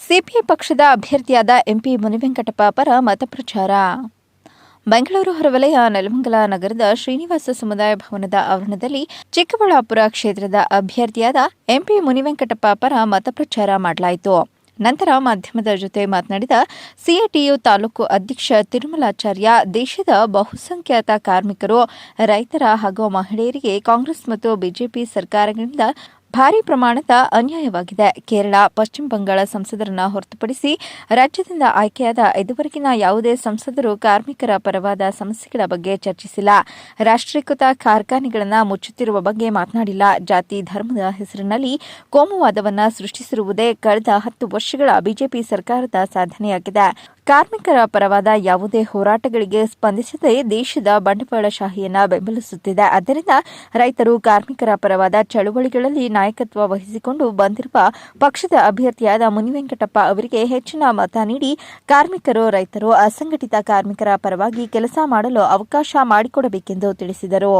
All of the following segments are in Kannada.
ಸಿಪಿಐ ಪಕ್ಷದ ಅಭ್ಯರ್ಥಿಯಾದ ಎಂಪಿ ಮುನಿವೆಂಕಟಪ್ಪ ಪರ ಮತಪ್ರಚಾರ. ಬೆಂಗಳೂರು ಹೊರವಲಯ ನೆಲಮಂಗಲ ನಗರದ ಶ್ರೀನಿವಾಸ ಸಮುದಾಯ ಭವನದ ಆವರಣದಲ್ಲಿ ಚಿಕ್ಕಬಳ್ಳಾಪುರ ಕ್ಷೇತ್ರದ ಅಭ್ಯರ್ಥಿಯಾದ ಎಂಪಿ ಮುನಿವೆಂಕಟಪ್ಪ ಪರ ಮತಪ್ರಚಾರ ಮಾಡಲಾಯಿತು. ನಂತರ ಮಾಧ್ಯಮದ ಜೊತೆ ಮಾತನಾಡಿದ ಸಿಐಟಿಯು ತಾಲೂಕು ಅಧ್ಯಕ್ಷ ತಿರುಮಲಾಚಾರ್ಯ, ದೇಶದ ಬಹುಸಂಖ್ಯಾತ ಕಾರ್ಮಿಕರು, ರೈತರ ಹಾಗೂ ಮಹಿಳೆಯರಿಗೆ ಕಾಂಗ್ರೆಸ್ ಮತ್ತು ಬಿಜೆಪಿ ಸರ್ಕಾರಗಳಿಂದ ಭಾರೀ ಪ್ರಮಾಣದ ಅನ್ಯಾಯವಾಗಿದೆ. ಕೇರಳ, ಪಶ್ಚಿಮ ಬಂಗಾಳ ಸಂಸದರನ್ನು ಹೊರತುಪಡಿಸಿ ರಾಜ್ಯದಿಂದ ಆಯ್ಕೆಯಾದ ಇದುವರೆಗಿನ ಯಾವುದೇ ಸಂಸದರು ಕಾರ್ಮಿಕರ ಪರವಾದ ಸಮಸ್ಯೆಗಳ ಬಗ್ಗೆ ಚರ್ಚಿಸಿಲ್ಲ. ರಾಷ್ಟ್ರೀಕೃತ ಕಾರ್ಖಾನೆಗಳನ್ನು ಮುಚ್ಚುತ್ತಿರುವ ಬಗ್ಗೆ ಮಾತನಾಡಿಲ್ಲ. ಜಾತಿ, ಧರ್ಮದ ಹೆಸರಿನಲ್ಲಿ ಕೋಮುವಾದವನ್ನು ಸೃಷ್ಟಿಸಿರುವುದೇ ಕಳೆದ 10 ವರ್ಷಗಳ ಬಿಜೆಪಿ ಸರ್ಕಾರದ ಸಾಧನೆಯಾಗಿದೆ. ಕಾರ್ಮಿಕರ ಪರವಾದ ಯಾವುದೇ ಹೋರಾಟಗಳಿಗೆ ಸ್ಪಂದಿಸದೆ ದೇಶದ ಬಂಡವಾಳಶಾಹಿಯನ್ನು ಬೆಂಬಲಿಸುತ್ತಿದೆ. ಆದ್ದರಿಂದ ರೈತರು ಕಾರ್ಮಿಕರ ಪರವಾದ ಚಳುವಳಿಗಳಲ್ಲಿ ನಾಯಕತ್ವ ವಹಿಸಿಕೊಂಡು ಬಂದಿರುವ ಪಕ್ಷದ ಅಭ್ಯರ್ಥಿಯಾದ ಮುನಿವೆಂಕಟಪ್ಪ ಅವರಿಗೆ ಹೆಚ್ಚಿನ ಮತ ನೀಡಿ ಕಾರ್ಮಿಕರು, ರೈತರು, ಅಸಂಘಟಿತ ಕಾರ್ಮಿಕರ ಪರವಾಗಿ ಕೆಲಸ ಮಾಡಲು ಅವಕಾಶ ಮಾಡಿಕೊಡಬೇಕೆಂದು ತಿಳಿಸಿದರು.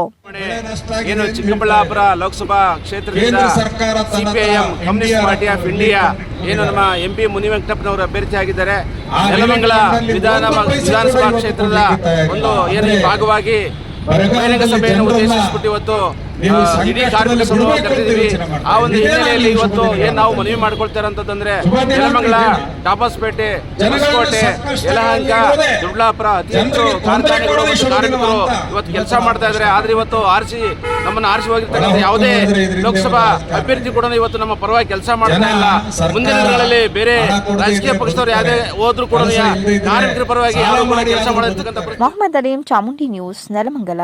ಚಿಕ್ಕಬಳ್ಳಾಪುರ ಲೋಕಸಭಾ ಕ್ಷೇತ್ರದಿಂದ CPIM communist party of India ಏನು ನಮ್ಮ ಎಂಪಿ ಮುನಿವೆಂಕಟಪ್ಪನವರು ಅಭ್ಯರ್ಥಿಯಾಗಿದ್ದಾರೆ. ನೆಲಮಂಗಲ ವಿಧಾನಸಭಾ ಕ್ಷೇತ್ರದ ಒಂದು ಏನು ಭಾಗವಾಗಿ ಬಹಿರಂಗ ಸಭೆಯನ್ನು ಉದ್ದೇಶಿಸಿಬಿಟ್ಟು ಇವತ್ತು ಇಡೀ ಕಾರ್ಮಿಕ ಸಮೂಹ ಕರೆದಿದ್ದೀವಿ. ಆ ಒಂದು ಹಿನ್ನೆಲೆಯಲ್ಲಿ ಇವತ್ತು ಏನು ನಾವು ಮನವಿ ಮಾಡ್ಕೊಳ್ತಾರೆ ಅಂತಂದ್ರೆ ನೆಲಮಂಗಲ, ಟಾಪಸ್ಪೇಟೆ, ಹೊಸಕೋಟೆ, ಯಲಹಂಕ, ದೊಡ್ಡಬಳ್ಳಾಪುರ ಅತಿ ಹೆಚ್ಚು ಕಾರ್ಖಾನೆಗಳು ಮತ್ತು ಕಾರ್ಮಿಕರು ಇವತ್ತು ಕೆಲಸ ಮಾಡ್ತಾ ಇದ್ದಾರೆ. ಆದ್ರೆ ಇವತ್ತು ನಮ್ಮನ್ನು ಆರಿಸಿ ಹೋಗಿರ್ತಕ್ಕಂಥ ಯಾವುದೇ ಲೋಕಸಭಾ ಅಭ್ಯರ್ಥಿ ಕೂಡ ಇವತ್ತು ನಮ್ಮ ಪರವಾಗಿ ಕೆಲಸ ಮಾಡ್ತಾ ಇಲ್ಲ. ಮುಂದಿನ ದಿನಗಳಲ್ಲಿ ಬೇರೆ ರಾಜಕೀಯ ಪಕ್ಷದವರು ಯಾವುದೇ ಹೋದ್ರು ಕೂಡ ಕಾರ್ಮಿಕರ ಪರವಾಗಿ ಯಾರು ಕೂಡ ಕೆಲಸ ಮಾಡಿರ್ತಕ್ಕಂಥ ಮೊಹಮ್ಮದ್ ಅಲೀಂ, ಚಾಮುಂಡಿ ನ್ಯೂಸ್, ನೆಲಮಂಗಲ.